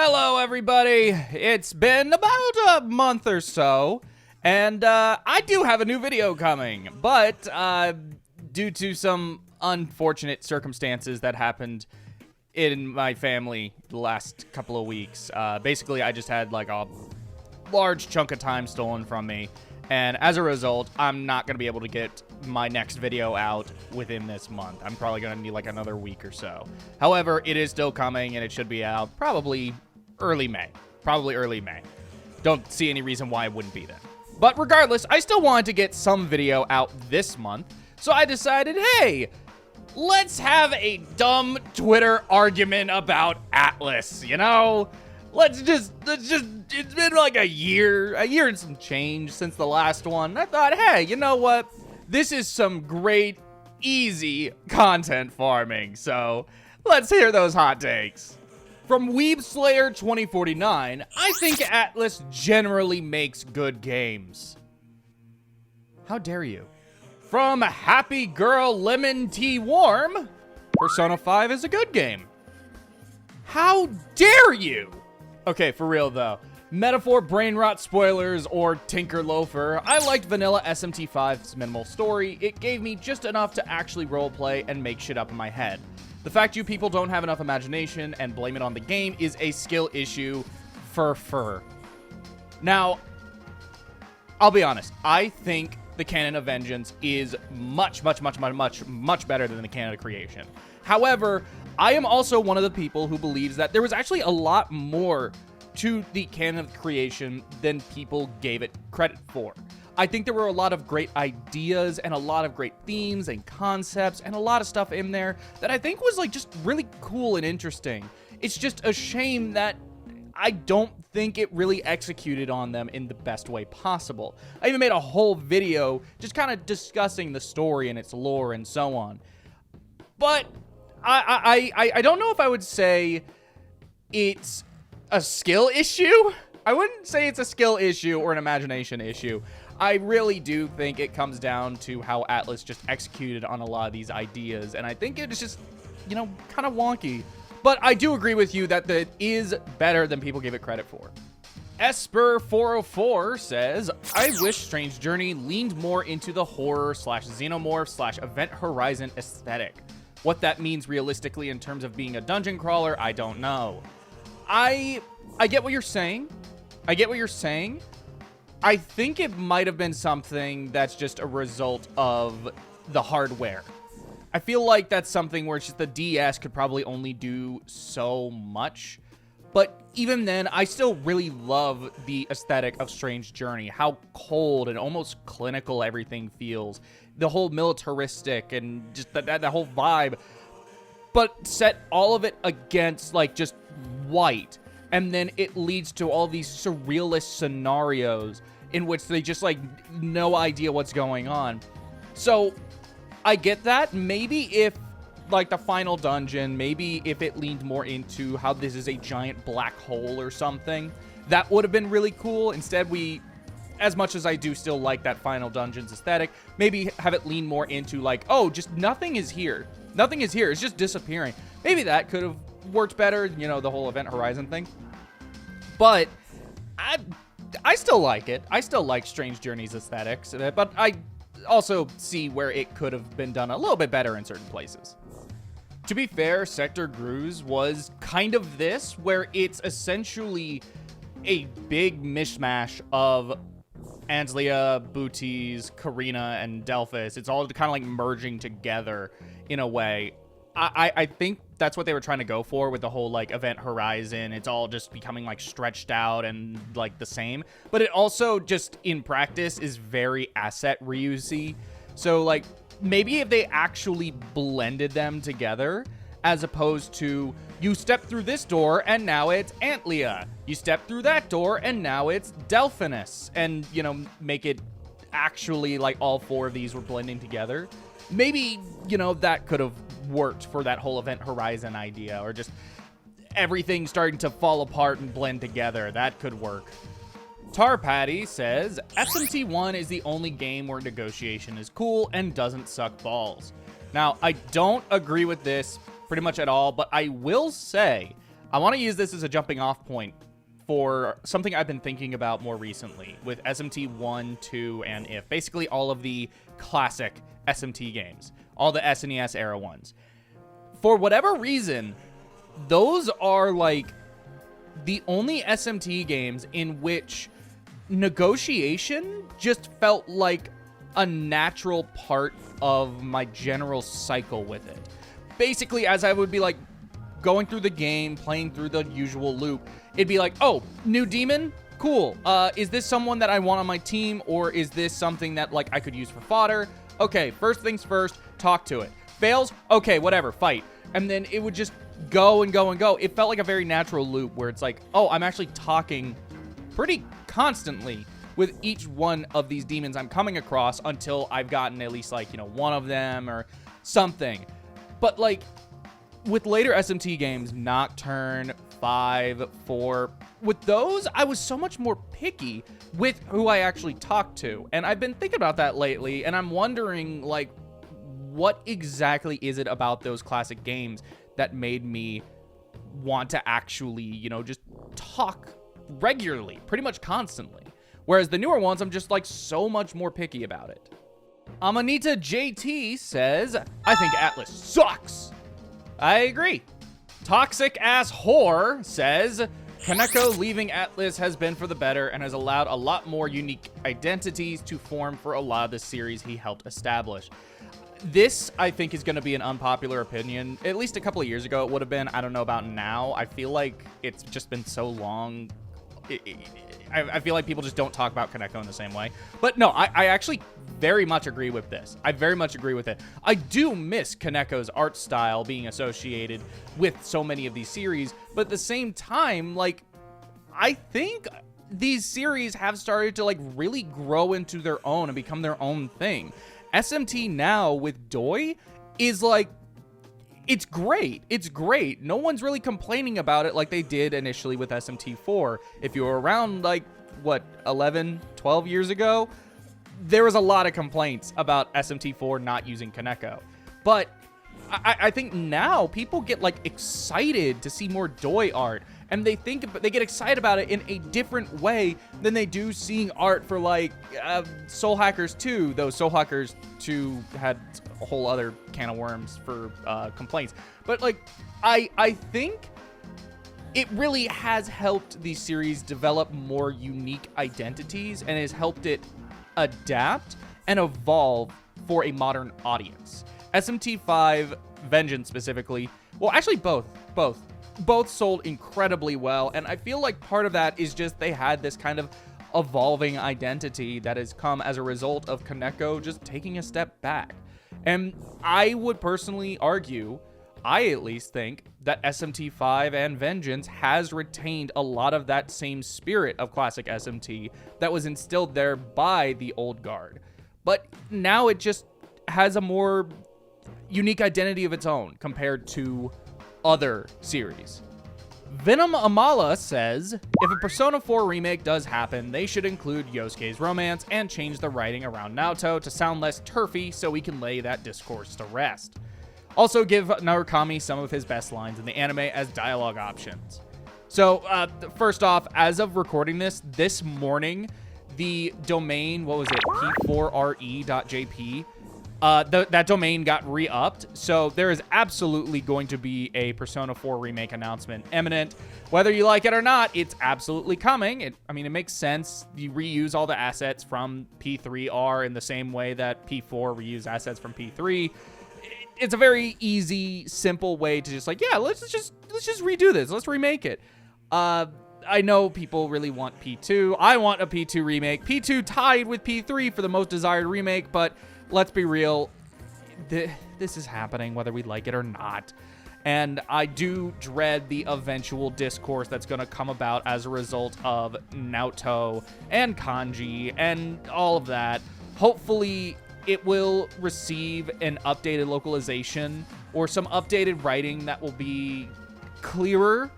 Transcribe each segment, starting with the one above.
Hello, everybody. It's been about a month or so, and I do have a new video coming, but due to some unfortunate circumstances that happened in my family the last couple of weeks, basically I just had like a large chunk of time stolen from me, and as a result, I'm not going to be able to get my next video out within this month. I'm probably going to need like another week or so. However, it is still coming, and it should be out probably early May. Don't see any reason why it wouldn't be then. But regardless, I still wanted to get some video out this month, so I decided, hey, let's have a dumb Twitter argument about Atlus, you know? Let's just, it's been like a year and some change since the last one. I thought, hey, you know what? This is some great, easy content farming, so let's hear those hot takes. From Weebslayer 2049, I think Atlus generally makes good games. How dare you? From Happy Girl Lemon Tea Warm, Persona 5 is a good game. How dare you? Okay, for real though. Metaphor Brain Rot Spoilers or Tinker Loafer, I liked vanilla SMT5's minimal story. It gave me just enough to actually roleplay and make shit up in my head. The fact you people don't have enough imagination and blame it on the game is a skill issue. Fur. Now, I'll be honest. I think the canon of Vengeance is much better than the canon of Creation. However, I am also one of the people who believes that there was actually a lot more to the canon of Creation than people gave it credit for. I think there were a lot of great ideas and a lot of great themes and concepts and a lot of stuff in there that I think was like just really cool and interesting. It's just a shame that I don't think it really executed on them in the best way possible. I even made a whole video just kind of discussing the story and its lore and so on. But I don't know if I would say it's a skill issue. I wouldn't say it's a skill issue or an imagination issue. I really do think it comes down to how Atlus just executed on a lot of these ideas, and I think it is just, you know, kind of wonky. But I do agree with you that it is better than people give it credit for. Esper404 says, I wish Strange Journey leaned more into the horror / xenomorph / event horizon aesthetic. What that means realistically in terms of being a dungeon crawler, I don't know. I get what you're saying. I think it might have been something that's just a result of the hardware. I feel like that's something where it's just the DS could probably only do so much. But even then, I still really love the aesthetic of Strange Journey. How cold and almost clinical everything feels. The whole militaristic and just that whole vibe. But set all of it against like just white. And then it leads to all these surrealist scenarios in which they just like no idea what's going on. So I get that. Maybe if like the final dungeon, maybe if it leaned more into how this is a giant black hole or something, that would have been really cool. Instead, as much as I do still like that final dungeon's aesthetic, maybe have it lean more into like, oh, just nothing is here. Nothing is here. It's just disappearing. Maybe that could have worked better, you know, the whole event horizon thing. But I still like it. I still like Strange Journey's aesthetics, but I also see where it could have been done a little bit better in certain places. To be fair, Sector Gruz was kind of this, where it's essentially a big mishmash of Anslia, Booties, Karina, and Delphus. It's all kind of like merging together in a way. I think that's what they were trying to go for with the whole like event horizon. It's all just becoming like stretched out and like the same, but it also just in practice is very asset reusy. So like maybe if they actually blended them together, as opposed to you step through this door and now it's Antlia, you step through that door and now it's Delphinus, and you know, make it actually like all four of these were blending together. Maybe, you know, that could have worked for that whole event horizon idea, or just everything starting to fall apart and blend together. That could work. Tarpatti says, SMT1 is the only game where negotiation is cool and doesn't suck balls. Now, I don't agree with this pretty much at all, but I will say I want to use this as a jumping off point for something I've been thinking about more recently with SMT 1, 2, and IF. Basically all of the classic SMT games, all the SNES era ones. For whatever reason, those are like the only SMT games in which negotiation just felt like a natural part of my general cycle with it. Basically, as I would be like going through the game, playing through the usual loop, it'd be like, oh, new demon? Cool. Is this someone that I want on my team, or is this something that like I could use for fodder? Okay, first things first, talk to it. Fails? Okay, whatever, fight. And then it would just go and go and go. It felt like a very natural loop where it's like, oh, I'm actually talking pretty constantly with each one of these demons I'm coming across until I've gotten at least like, one of them or something. But like with later SMT games, Nocturne, 5, 4, with those, I was so much more picky with who I actually talked to. And I've been thinking about that lately, and I'm wondering, like, what exactly is it about those classic games that made me want to actually, just talk regularly, pretty much constantly. Whereas the newer ones, I'm just, like, so much more picky about it. Amanita JT says, I think Atlus sucks. I agree. Toxic Ass Whore says, Kaneko leaving Atlus has been for the better and has allowed a lot more unique identities to form for a lot of the series he helped establish. This, I think, is going to be an unpopular opinion. At least a couple of years ago, it would have been. I don't know about now. I feel like it's just been so long. I feel like people just don't talk about Kaneko in the same way. But no, I actually very much agree with this. I very much agree with it. I do miss Kaneko's art style being associated with so many of these series. But at the same time, like, I think these series have started to, like, really grow into their own and become their own thing. SMT now with Doi is like, it's great. It's great. No one's really complaining about it like they did initially with SMT4. If you were around like, 11, 12 years ago, there was a lot of complaints about SMT4 not using Kaneko. But I think now people get like excited to see more Doi art, and they get excited about it in a different way than they do seeing art for like Soul Hackers 2, though Soul Hackers 2 had a whole other can of worms for complaints. But like, I think it really has helped the series develop more unique identities and has helped it adapt and evolve for a modern audience. SMT5, Vengeance specifically, well, actually both sold incredibly well, and I feel like part of that is just they had this kind of evolving identity that has come as a result of Kaneko just taking a step back. And I would personally argue, I at least think, that SMT5 and Vengeance has retained a lot of that same spirit of classic SMT that was instilled there by the old guard. But now it just has a more unique identity of its own compared to other series. Venom Amala says, if a Persona 4 remake does happen, they should include Yosuke's romance and change the writing around Naoto to sound less turfy so we can lay that discourse to rest. Also give Narukami some of his best lines in the anime as dialogue options. So, first off, as of recording this morning, the domain, what was it, p4re.jp, that domain got re-upped, so there is absolutely going to be a Persona 4 remake announcement imminent. Whether you like it or not, it's absolutely coming. It makes sense. You reuse all the assets from P3R in the same way that P4 reused assets from P3. It's a very easy, simple way to just like, yeah, let's just redo this. Let's remake it. I know people really want P2. I want a P2 remake. P2 tied with P3 for the most desired remake, but let's be real, this is happening whether we like it or not. And I do dread the eventual discourse that's going to come about as a result of Naoto and Kanji and all of that. Hopefully, it will receive an updated localization or some updated writing that will be clearer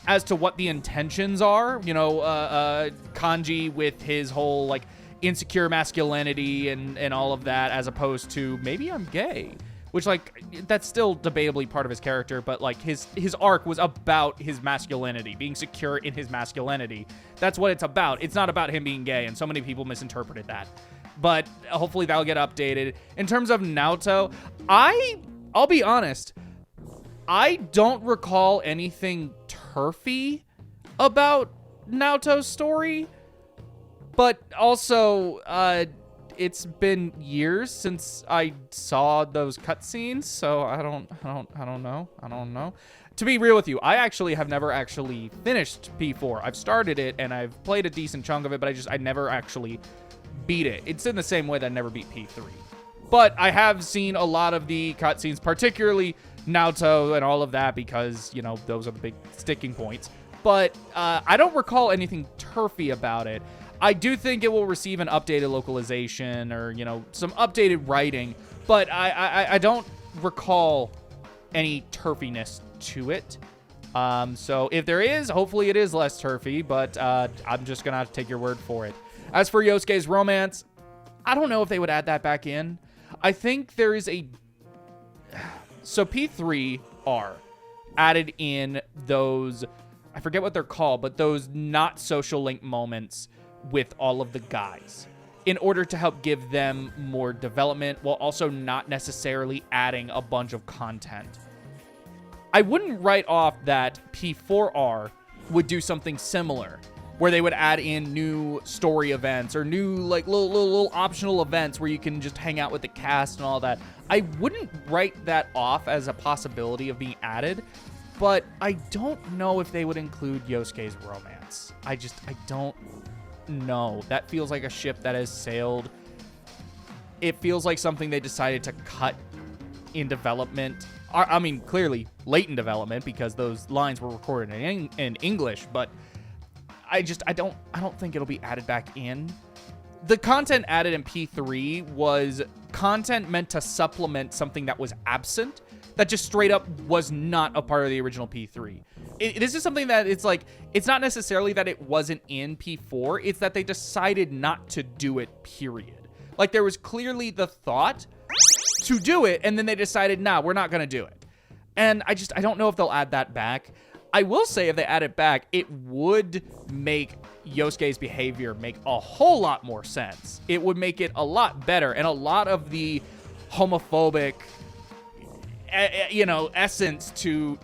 as to what the intentions are. Kanji with his whole, like, insecure masculinity and all of that, as opposed to maybe I'm gay, which, like, that's still debatably part of his character, but, like, his arc was about his masculinity, being secure in his masculinity. That's what it's about. It's not about him being gay, and so many people misinterpreted that. But hopefully that'll get updated. In terms of Naoto, I'll be honest, I don't recall anything turfy about Naoto's story, but also, it's been years since I saw those cutscenes, so I don't know. To be real with you, I actually have never actually finished P4. I've started it and I've played a decent chunk of it, but I never actually beat it. It's in the same way that I never beat P3. But I have seen a lot of the cutscenes, particularly Naoto and all of that, because, you know, those are the big sticking points. But I don't recall anything turfy about it. I do think it will receive an updated localization or, you know, some updated writing, but I don't recall any turfiness to it. So if there is, hopefully it is less turfy, but I'm just going to have to take your word for it. As for Yosuke's romance, I don't know if they would add that back in. I think there is a... So P3R added in those... I forget what they're called, but those not social link moments with all of the guys in order to help give them more development while also not necessarily adding a bunch of content. I wouldn't write off that P4R would do something similar where they would add in new story events or new like little optional events where you can just hang out with the cast and all that. I wouldn't write that off as a possibility of being added, but I don't know if they would include Yosuke's romance. I don't know. That feels like a ship that has sailed. It feels like something they decided to cut in development. I mean, clearly late in development because those lines were recorded in English, but I don't think it'll be added back in. The content added in P3 was content meant to supplement something that was absent, that just straight up was not a part of the original P3. This is something that it's like, it's not necessarily that it wasn't in P4, it's that they decided not to do it, period. Like, there was clearly the thought to do it, and then they decided, nah, we're not gonna do it. And I don't know if they'll add that back. I will say if they add it back, it would make Yosuke's behavior make a whole lot more sense. It would make it a lot better, and a lot of the homophobic, you know, essence to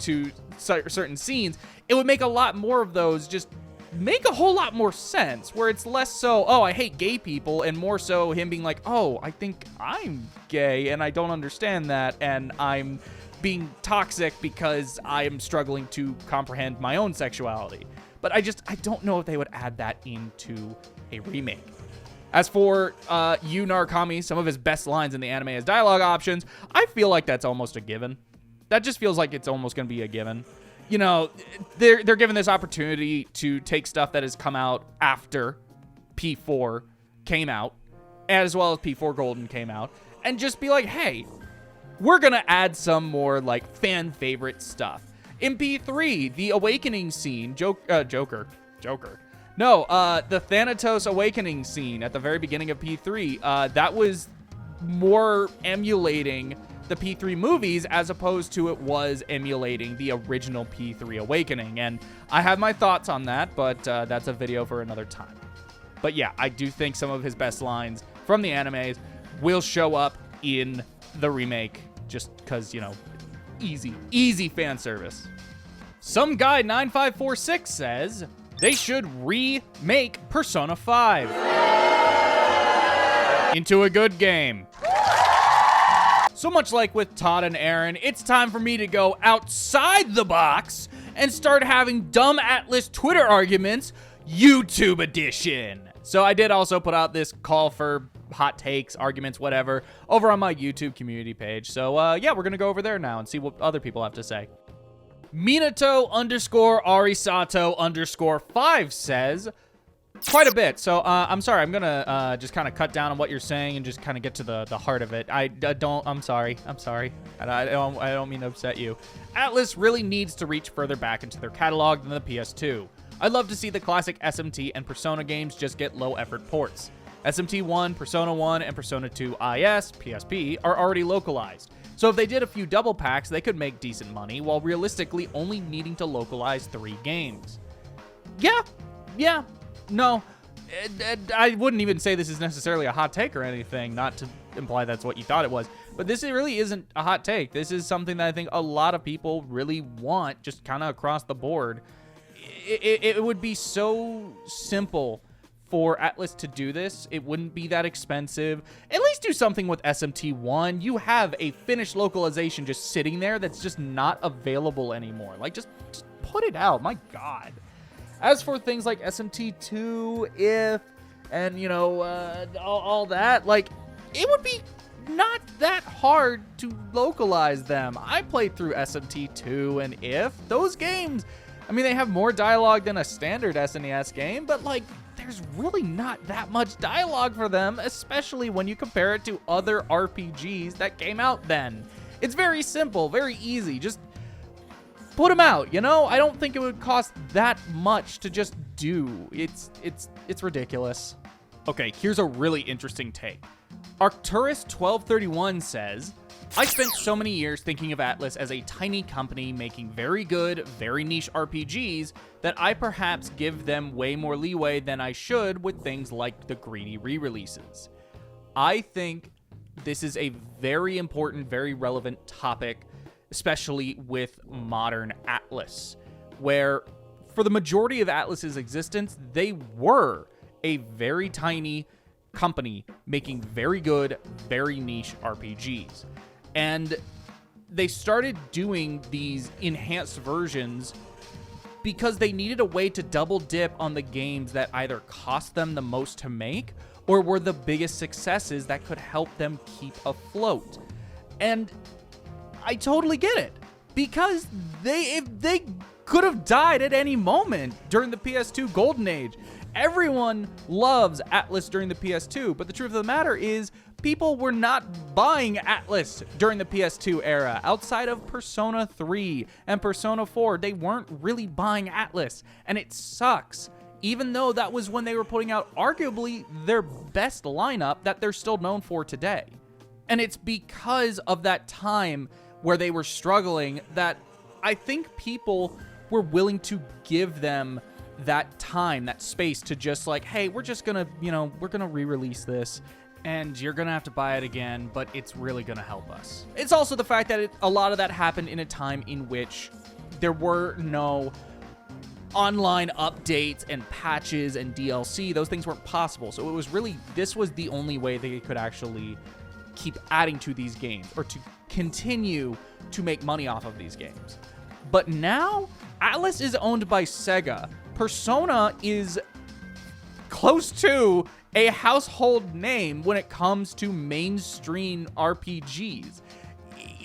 certain scenes, it would make a lot more of those just make a whole lot more sense, where it's less so, oh, I hate gay people, and more so him being like, oh, I think I'm gay and I don't understand that, and I'm being toxic because I am struggling to comprehend my own sexuality. But I don't know if they would add that into a remake. As for Yu Narukami, some of his best lines in the anime as dialogue options, I feel like that's almost a given. That just feels like it's almost going to be a given. You know, they're given this opportunity to take stuff that has come out after P4 came out, as well as P4 Golden came out, and just be like, hey, we're going to add some more, like, fan favorite stuff. In P3, the Awakening scene, the Thanatos Awakening scene at the very beginning of P3, that was more emulating the P3 movies as opposed to it was emulating the original P3 Awakening. And I have my thoughts on that, but that's a video for another time. But yeah, I do think some of his best lines from the animes will show up in the remake just because, you know, easy fan service. Some guy 9546 says they should remake Persona 5 into a good game. So much like with Todd and Aaron, it's time for me to go outside the box and start having dumb Atlus Twitter arguments, YouTube edition. So I did also put out this call for hot takes, arguments, whatever, over on my YouTube community page. So yeah, we're gonna go over there now and see what other people have to say. Minato_Arisato_5 says quite a bit. So I'm sorry, I'm gonna just kind of cut down on what you're saying and just kind of get to the heart of it. I'm sorry. I don't mean to upset you. Atlus really needs to reach further back into their catalog than the PS2. I'd love to see the classic SMT and Persona games just get low effort ports. SMT 1, Persona 1, and Persona 2 IS, PSP, are already localized. So if they did a few double packs, they could make decent money while realistically only needing to localize 3 games. Yeah, no. I wouldn't even say this is necessarily a hot take or anything, not to imply that's what you thought it was, but this really isn't a hot take. This is something that I think a lot of people really want, just kind of across the board. It would be so simple for Atlus to do this. It wouldn't be that expensive. At least do something with SMT1. You have a finished localization just sitting there that's just not available anymore. Like, just put it out. My God. As for things like SMT2, and, you know, all that, like, it would be not that hard to localize them. I played through SMT2 and If. Those games, I mean, they have more dialogue than a standard SNES game, but, like, there's really not that much dialogue for them, especially when you compare it to other RPGs that came out then. It's very simple, very easy. Just put them out, you know? I don't think it would cost that much to just do. It's ridiculous. Okay, here's a really interesting take. Arcturus1231 says, I spent so many years thinking of Atlus as a tiny company making very good, very niche RPGs that I perhaps give them way more leeway than I should with things like the greedy re-releases. I think this is a very important, very relevant topic, especially with modern Atlus, where for the majority of Atlus's existence, they were a very tiny company making very good, very niche RPGs. And they started doing these enhanced versions because they needed a way to double dip on the games that either cost them the most to make or were the biggest successes that could help them keep afloat. And I totally get it, because they could have died at any moment during the PS2 golden age. Everyone loves Atlus during the PS2, but the truth of the matter is people were not buying Atlus during the PS2 era. Outside of Persona 3 and Persona 4, they weren't really buying Atlus, and it sucks. Even though that was when they were putting out arguably their best lineup that they're still known for today. And it's because of that time where they were struggling that I think people were willing to give them that time, that space to just like, hey, we're just gonna, you know, we're gonna re-release this and you're gonna have to buy it again, but it's really gonna help us. It's also the fact that a lot of that happened in a time in which there were no online updates and patches and DLC. Those things weren't possible. So it was really, this was the only way they could actually keep adding to these games or to continue to make money off of these games. But now, Atlus is owned by Sega. Persona is close to a household name when it comes to mainstream RPGs.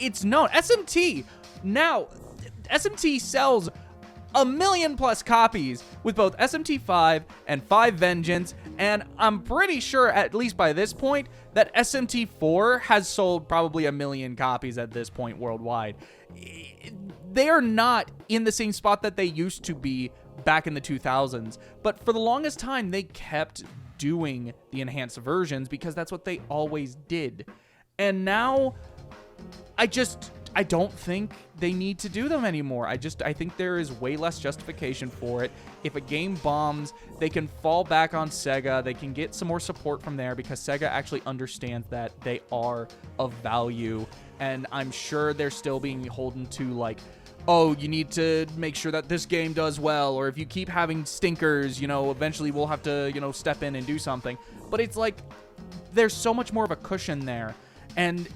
It's known. SMT, now, SMT sells 1 million plus copies with both SMT5 and 5 Vengeance, and I'm pretty sure, at least by this point, that SMT4 has sold probably 1 million copies at this point worldwide. They are not in the same spot that they used to be back in the 2000s, but for the longest time, they kept doing the enhanced versions because that's what they always did. And now, I don't think they need to do them anymore. I think there is way less justification for it. If a game bombs, they can fall back on Sega. They can get some more support from there because Sega actually understands that they are of value. And I'm sure they're still being beholden to, like, oh, you need to make sure that this game does well, or if you keep having stinkers, you know, eventually we'll have to, you know, step in and do something. But it's like, there's so much more of a cushion there. And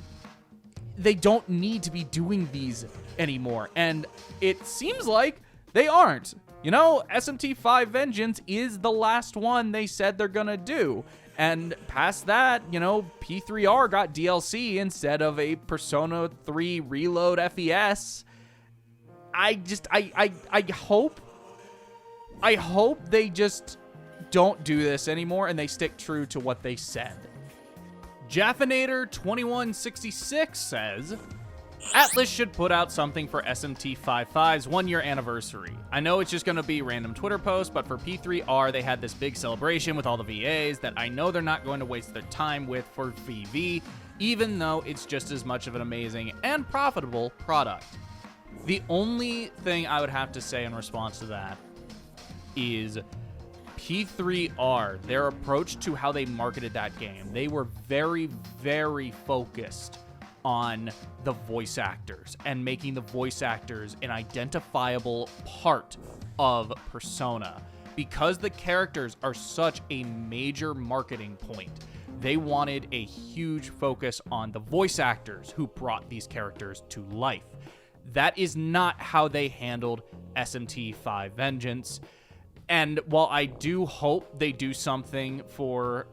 they don't need to be doing these anymore. And it seems like they aren't. You know, SMT5 Vengeance is the last one they said they're gonna do. And past that, you know, P3R got DLC instead of a Persona 3 Reload FES. I hope they just don't do this anymore and they stick true to what they said. Jaffinator2166 says, Atlus should put out something for SMT55's 1-year anniversary. I know it's just going to be random Twitter posts, but for P3R, they had this big celebration with all the VAs that I know they're not going to waste their time with for VV. even though it's just as much of an amazing and profitable product. The only thing I would have to say in response to that is P3R, their approach to how they marketed that game. They were very, very focused on the voice actors and making the voice actors an identifiable part of Persona. Because the characters are such a major marketing point, they wanted a huge focus on the voice actors who brought these characters to life. That is not how they handled SMT5 Vengeance. And while I do hope they do something for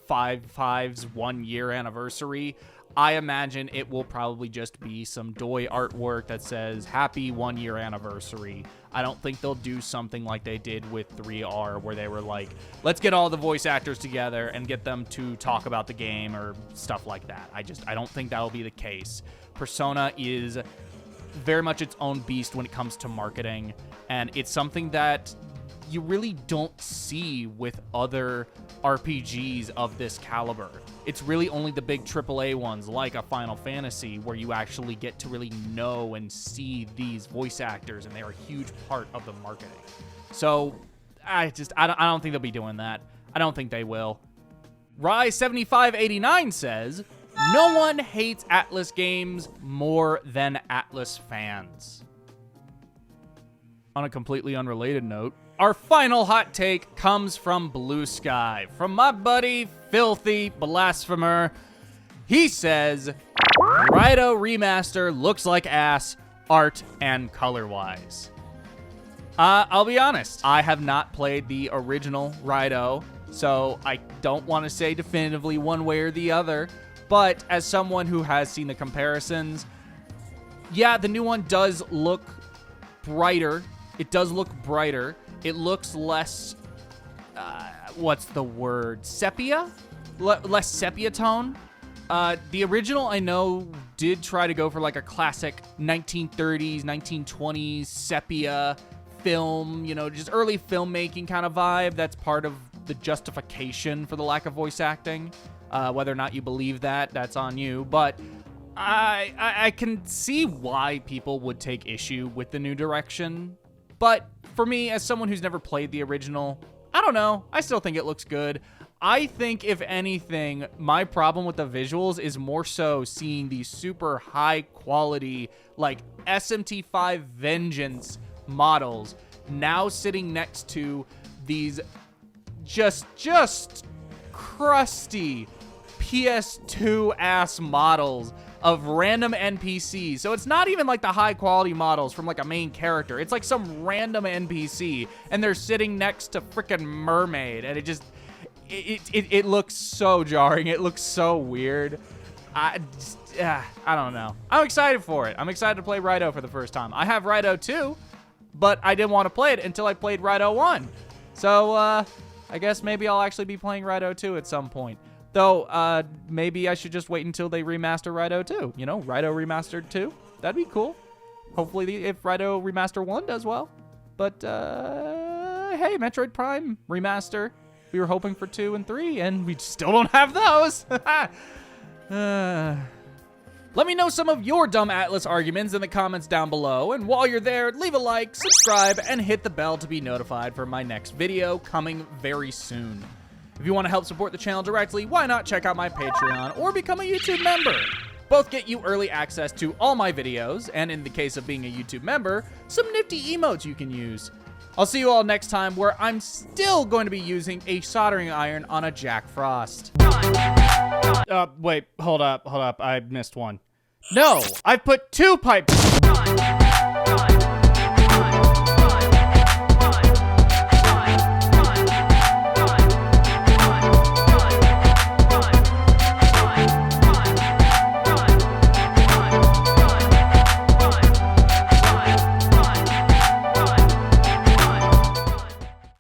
5's 1 year anniversary, I imagine it will probably just be some Doi artwork that says happy 1 year anniversary. I don't think they'll do something like they did with 3R, where they were like, let's get all the voice actors together and get them to talk about the game or stuff like that. I don't think that will be the case. Persona is very much its own beast when it comes to marketing, and it's something that you really don't see with other RPGs of this caliber. It's really only the big AAA ones like a Final Fantasy where you actually get to really know and see these voice actors, and they're a huge part of the marketing. So I don't think they'll be doing that. I don't think they will. Rye7589 says, no one hates Atlus games more than Atlus fans. On a completely unrelated note, our final hot take comes from Blue Sky, from my buddy Filthy Blasphemer. He says, Raito Remaster looks like ass, art and color-wise. I'll be honest, I have not played the original Raito, so I don't want to say definitively one way or the other, but as someone who has seen the comparisons, yeah, the new one does look brighter. It does look brighter. It looks less, what's the word? Sepia? Less sepia tone. The original, I know, did try to go for like a classic 1930s, 1920s sepia film, you know, just early filmmaking kind of vibe. That's part of the justification for the lack of voice acting. Whether or not you believe that, that's on you. But I can see why people would take issue with the new direction. But for me, as someone who's never played the original, I don't know. I still think it looks good. I think, if anything, my problem with the visuals is more so seeing these super high quality, like SMT5 Vengeance models now sitting next to these just crusty PS2 ass models of random NPCs. So it's not even like the high quality models from like a main character. It's like some random NPC and they're sitting next to freaking Mermaid, and it looks so jarring. It looks so weird. I don't know. I'm excited for it. I'm excited to play Raito for the first time. I have Raito 2, but I didn't want to play it until I played Raito 1. So I guess maybe I'll actually be playing Raito 2 at some point. Though, maybe I should just wait until they remaster Raito 2. You know, Raito Remastered 2. That'd be cool. Hopefully, if Raito Remaster 1 does well. But, hey, Metroid Prime Remaster. We were hoping for 2 and 3, and we still don't have those. Let me know some of your dumb Atlus arguments in the comments down below. And while you're there, leave a like, subscribe, and hit the bell to be notified for my next video coming very soon. If you want to help support the channel directly, why not check out my Patreon or become a YouTube member? Both get you early access to all my videos, and in the case of being a YouTube member, some nifty emotes you can use. I'll see you all next time, where I'm still going to be using a soldering iron on a Jack Frost. Wait, hold up, I missed one. No, I put 2 pipes.